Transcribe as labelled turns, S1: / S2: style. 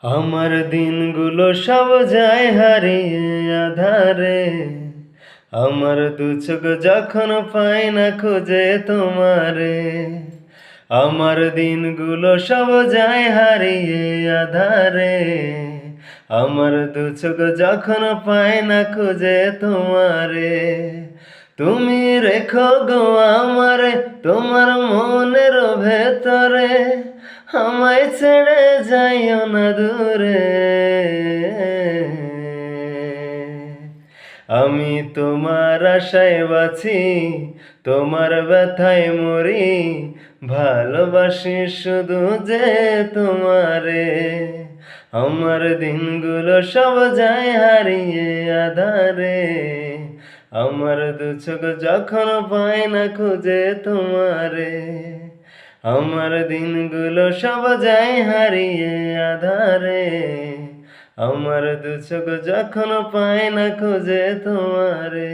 S1: আমার দিনগুলো সব যায় হারিয়ে আধারে। আমার দু চোখ যখন পায় না খুঁজে তোমারে। আমার দিনগুলো সব যায় হারিয়ে আধারে। আমার দু চোখ যখন পায় না খুঁজে তোমারে। তুমি রেখো গো আমারে তোমার মনের ভেতরে, আমায় ছেড়ে যাইও না দূরে। আমি তোমার আশায় বাঁচি, তোমার ব্যথায় মরি, ভালোবাসি শুধু যে তোমারে। আমার দিনগুলো সব যায় হারিয়ে আধারে। আমার দু চোখ যখন পায় না খুঁজে তোমারে। আমার দিনগুলো সব যায় হারিয়ে আধারে। আমার দু চোখ যখন পায় না খুঁজে তোমারে।